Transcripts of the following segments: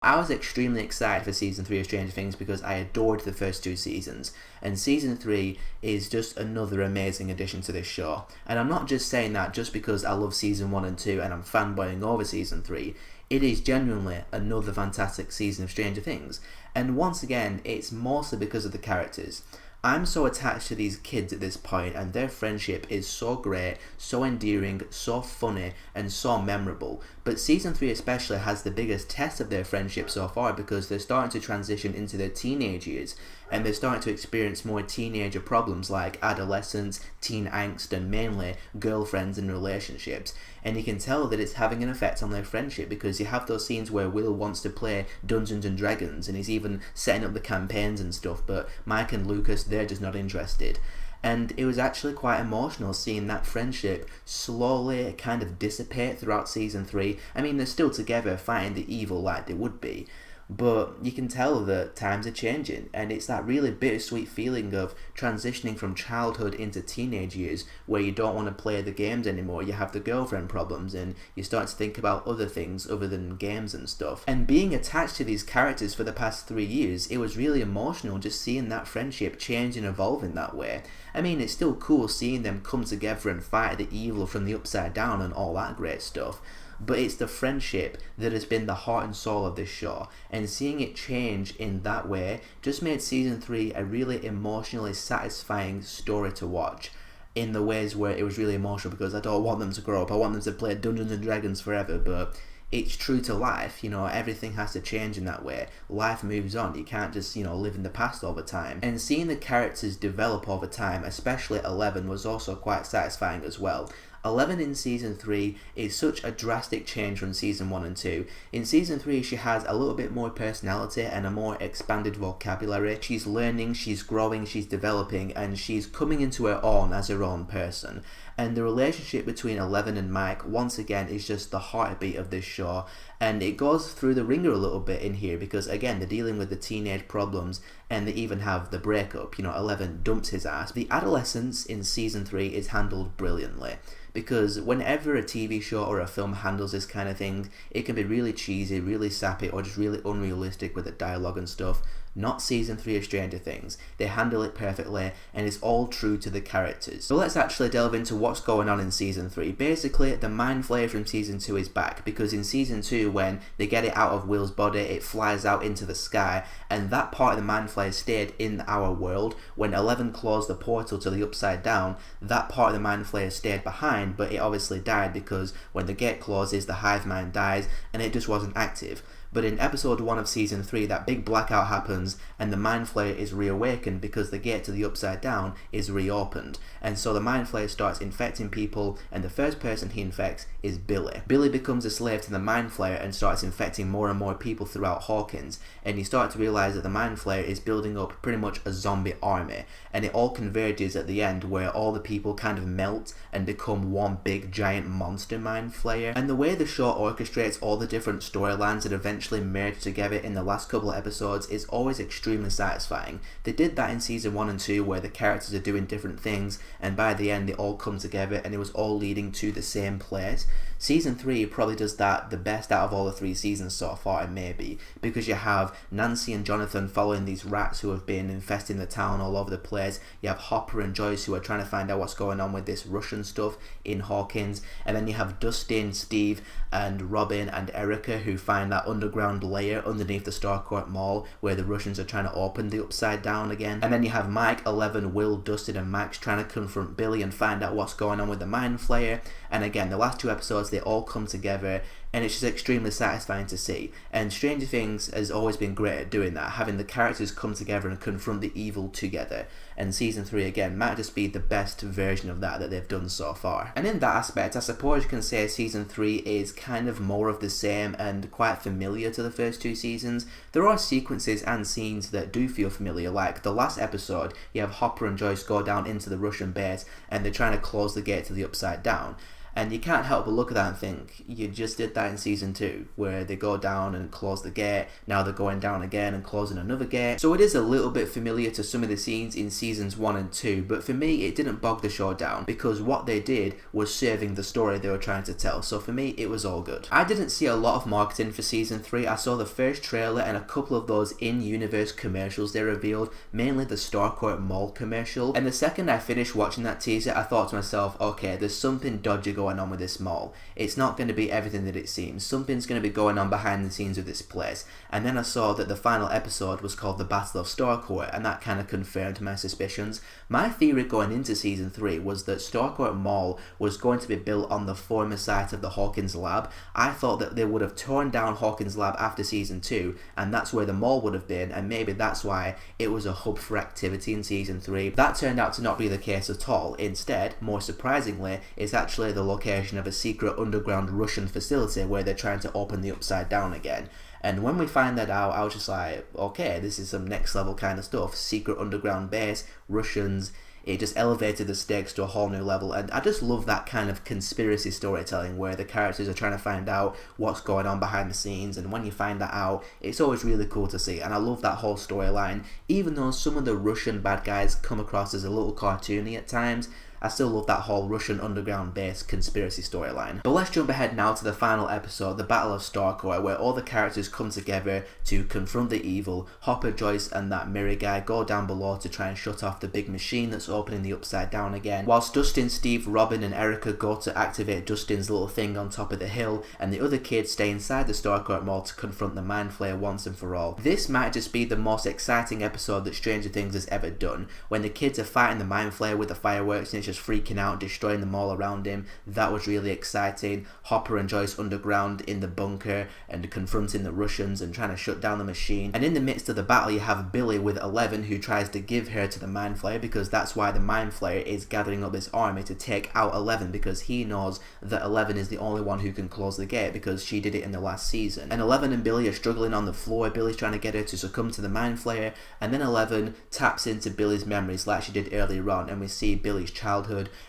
I was extremely excited for season 3 of Stranger Things because I adored the first 2 seasons, and season 3 is just another amazing addition to this show. And I'm not just saying that just because I love season 1 and 2 and I'm fanboying over season 3. It is genuinely another fantastic season of Stranger Things, and once again, it's mostly because of the characters. I'm so attached to these kids at this point, and their friendship is so great, so endearing, so funny, and so memorable. But season 3 especially has the biggest test of their friendship so far because they're starting to transition into their teenage years, and they're starting to experience more teenager problems like adolescence, teen angst, and mainly girlfriends and relationships. And you can tell that it's having an effect on their friendship because you have those scenes where Will wants to play Dungeons and Dragons and he's even setting up the campaigns and stuff, but Mike and Lucas, they're just not interested. And it was actually quite emotional seeing that friendship slowly kind of dissipate throughout season 3. I mean, they're still together fighting the evil like they would be, but you can tell that times are changing, and it's that really bittersweet feeling of transitioning from childhood into teenage years where you don't want to play the games anymore, you have the girlfriend problems, and you start to think about other things other than games and stuff. And being attached to these characters for the past 3 years, it was really emotional just seeing that friendship change and evolve in that way. I mean, it's still cool seeing them come together and fight the evil from the upside down and all that great stuff, but it's the friendship that has been the heart and soul of this show, and seeing it change in that way just made season 3 a really emotionally satisfying story to watch, in the ways where it was really emotional because I don't want them to grow up, I want them to play Dungeons and Dragons forever, but it's true to life, everything has to change in that way. Life moves on, you can't just, live in the past all the time. And seeing the characters develop over time, especially Eleven, was also quite satisfying as well. Eleven in season 3 is such a drastic change from season 1 and 2. In season 3 she has a little bit more personality and a more expanded vocabulary. She's learning, she's growing, she's developing, and she's coming into her own as her own person. And the relationship between Eleven and Mike, once again, is just the heartbeat of this show. And it goes through the ringer a little bit in here because, again, they're dealing with the teenage problems and they even have the breakup. Eleven dumps his ass. The adolescence in season 3 is handled brilliantly because whenever a TV show or a film handles this kind of thing, it can be really cheesy, really sappy, or just really unrealistic with the dialogue and stuff. Not season 3 of Stranger Things. They handle it perfectly, and it's all true to the characters. So let's actually delve into what's going on in season 3. Basically, the Mind Flayer from season 2 is back, because in season 2, when they get it out of Will's body, it flies out into the sky, and that part of the Mind Flayer stayed in our world. When Eleven closed the portal to the Upside Down, that part of the Mind Flayer stayed behind, but it obviously died because when the gate closes, the hive mind dies, and it just wasn't active. But in episode 1 of season 3, that big blackout happens and the Mind Flayer is reawakened because the gate to the Upside Down is reopened. And so the Mind Flayer starts infecting people, and the first person he infects is Billy. Billy becomes a slave to the Mind Flayer and starts infecting more and more people throughout Hawkins, and you start to realise that the Mind Flayer is building up pretty much a zombie army, and it all converges at the end where all the people kind of melt and become one big giant monster Mind Flayer. And the way the show orchestrates all the different storylines that eventually merge together in the last couple of episodes is always extremely satisfying. They did that in season 1 and 2 where the characters are doing different things, and by the end they all come together and it was all leading to the same place. Season 3 probably does that the best out of all the 3 seasons so far, maybe, because you have Nancy and Jonathan following these rats who have been infesting the town all over the place. You have Hopper and Joyce who are trying to find out what's going on with this Russian stuff in Hawkins, and then you have Dustin, Steve, and Robin and Erica who find that underground layer underneath the Starcourt Mall where the Russians are trying to open the Upside Down again. And then you have Mike, Eleven, Will, Dustin, and Max trying to confront Billy and find out what's going on with the Mind Flayer. And again, the last 2 episodes, they all come together, and it's just extremely satisfying to see. And Stranger Things has always been great at doing that, having the characters come together and confront the evil together. And season 3 again might just be the best version of that they've done so far. And in that aspect, I suppose you can say season 3 is kind of more of the same and quite familiar to the first 2 seasons. There are sequences and scenes that do feel familiar, like the last episode, you have Hopper and Joyce go down into the Russian base and they're trying to close the gate to the Upside Down. And you can't help but look at that and think, you just did that in season 2, where they go down and close the gate, now they're going down again and closing another gate. So it is a little bit familiar to some of the scenes in seasons 1 and 2, but for me it didn't bog the show down, because what they did was serving the story they were trying to tell. So for me, it was all good. I didn't see a lot of marketing for season 3. I saw the first trailer and a couple of those in-universe commercials they revealed, mainly the Starcourt Mall commercial. And the second I finished watching that teaser, I thought to myself, okay, there's something dodgy going on with this mall. It's not going to be everything that it seems. Something's going to be going on behind the scenes with this place. And then I saw that the final episode was called The Battle of Starcourt, and that kind of confirmed my suspicions. My theory going into season 3 was that Starcourt Mall was going to be built on the former site of the Hawkins lab. I thought that they would have torn down Hawkins lab after season 2, and that's where the mall would have been, and maybe that's why it was a hub for activity in season 3. That turned out to not be the case at all. Instead, more surprisingly, it's actually the location of a secret underground Russian facility where they're trying to open the Upside Down again. And when we find that out, I was just like, okay, this is some next level kind of stuff. Secret underground base, Russians. It just elevated the stakes to a whole new level, and I just love that kind of conspiracy storytelling where the characters are trying to find out what's going on behind the scenes, and when you find that out, it's always really cool to see, and I love that whole storyline. Even though some of the Russian bad guys come across as a little cartoony at times, I still love that whole Russian underground base conspiracy storyline. But let's jump ahead now to the final episode, the Battle of Starcourt, where all the characters come together to confront the evil. Hopper, Joyce and that mirror guy go down below to try and shut off the big machine that's opening the Upside Down again, whilst Dustin, Steve, Robin and Erica go to activate Dustin's little thing on top of the hill, and the other kids stay inside the Starcourt Mall to confront the Mind Flayer once and for all. This might just be the most exciting episode that Stranger Things has ever done. When the kids are fighting the Mind Flayer with the fireworks and it's just freaking out, destroying them all around him, that was really exciting. Hopper and Joyce underground in the bunker and confronting the Russians and trying to shut down the machine. And in the midst of the battle, you have Billy with 11, who tries to give her to the Mind Flayer, because that's why the Mind Flayer is gathering up this army to take out 11, because he knows that 11 is the only one who can close the gate, because she did it in the last season. And 11 and Billy are struggling on the floor. Billy's trying to get her to succumb to the Mind Flayer, and then 11 taps into Billy's memories like she did earlier on, and we see Billy's childhood,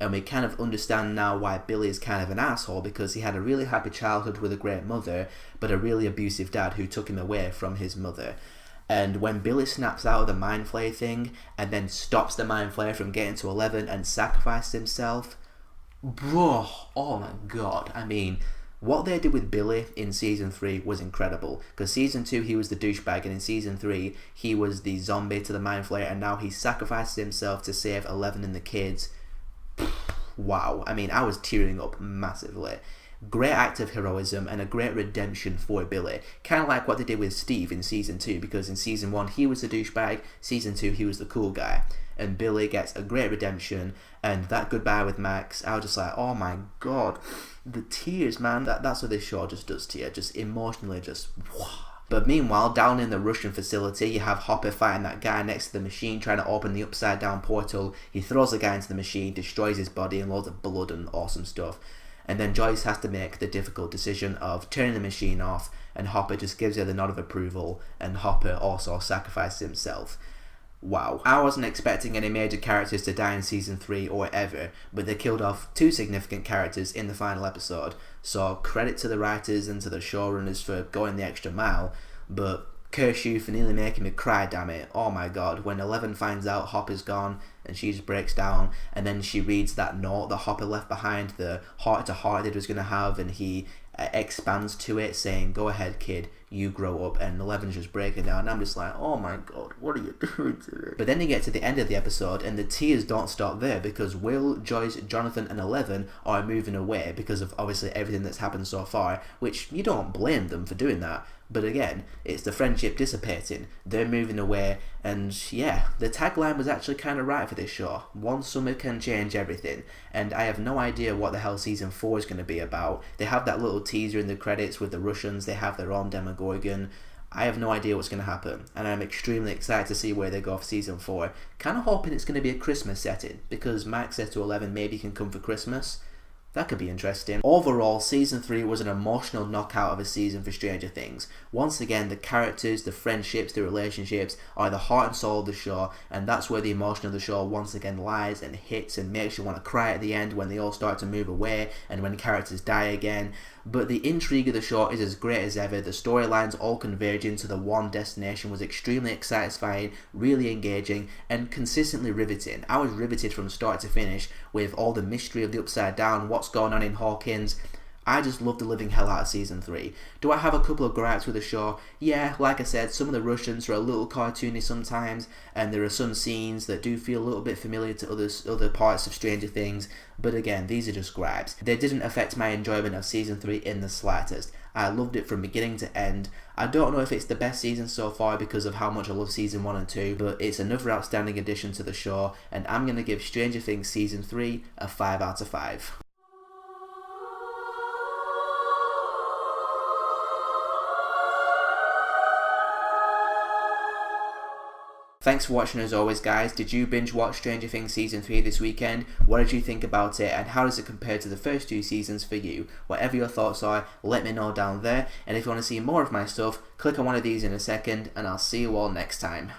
and we kind of understand now why Billy is kind of an asshole, because he had a really happy childhood with a great mother, but a really abusive dad who took him away from his mother. And when Billy snaps out of the Mind Flayer thing and then stops the Mind Flayer from getting to 11 and sacrifices himself, bro, oh my god, I mean, what they did with Billy in season 3 was incredible, because season 2 he was the douchebag, and in season 3 he was the zombie to the Mind Flayer, and now he sacrifices himself to save 11 and the kids. Wow, I mean, I was tearing up massively. Great act of heroism and a great redemption for Billy. Kind of like what they did with Steve in season 2, because in season 1 he was the douchebag, season 2 he was the cool guy. And Billy gets a great redemption, and that goodbye with Max, I was just like, oh my god, the tears, man. That's what this show just does to you, just emotionally, just wow. But meanwhile, down in the Russian facility, you have Hopper fighting that guy next to the machine, trying to open the upside down portal. He throws the guy into the machine, destroys his body, and loads of blood and awesome stuff. And then Joyce has to make the difficult decision of turning the machine off, and Hopper just gives her the nod of approval, and Hopper also sacrifices himself. Wow. I wasn't expecting any major characters to die in season 3 or ever, but they killed off 2 significant characters in the final episode, so credit to the writers and to the showrunners for going the extra mile, but curse you for nearly making me cry, damn it. Oh my god, when 11 finds out Hopper's gone and she just breaks down, and then she reads that note that Hopper left behind, the heart-to-heart that he was going to have, and he expands to it saying, go ahead kid, you grow up, and 11's just breaking down, and I'm just like, oh my god, what are you doing to me? But then you get to the end of the episode and the tears don't stop there, because Will, Joyce, Jonathan and 11 are moving away because of obviously everything that's happened so far, which you don't blame them for doing that. But again, it's the friendship dissipating, they're moving away, and yeah, the tagline was actually kind of right for this show. One summer can change everything, and I have no idea what the hell season 4 is going to be about. They have that little teaser in the credits with the Russians, they have their own Demogorgon. I have no idea what's going to happen, and I'm extremely excited to see where they go for season 4. Kind of hoping it's going to be a Christmas setting, because Mike said to 11 maybe he can come for Christmas. That could be interesting. Overall, season 3 was an emotional knockout of a season for Stranger Things. Once again, the characters, the friendships, the relationships are the heart and soul of the show, and that's where the emotion of the show once again lies and hits and makes you want to cry at the end when they all start to move away and when characters die again. But the intrigue of the show is as great as ever. The storylines all converging to the one destination was extremely satisfying, really engaging, and consistently riveting. I was riveted from start to finish with all the mystery of the Upside Down, what's going on in Hawkins. I just love the living hell out of season 3. Do I have a couple of gripes with the show? Yeah, like I said, some of the Russians are a little cartoony sometimes, and there are some scenes that do feel a little bit familiar to other parts of Stranger Things, but again, these are just gripes. They didn't affect my enjoyment of season 3 in the slightest. I loved it from beginning to end. I don't know if it's the best season so far because of how much I love season 1 and 2, but it's another outstanding addition to the show, and I'm going to give Stranger Things season 3 a 5 out of 5. Thanks for watching as always, guys. Did you binge watch Stranger Things Season 3 this weekend? What did you think about it, and how does it compare to the first 2 seasons for you? Whatever your thoughts are, let me know down there. And if you want to see more of my stuff, click on one of these in a second, and I'll see you all next time.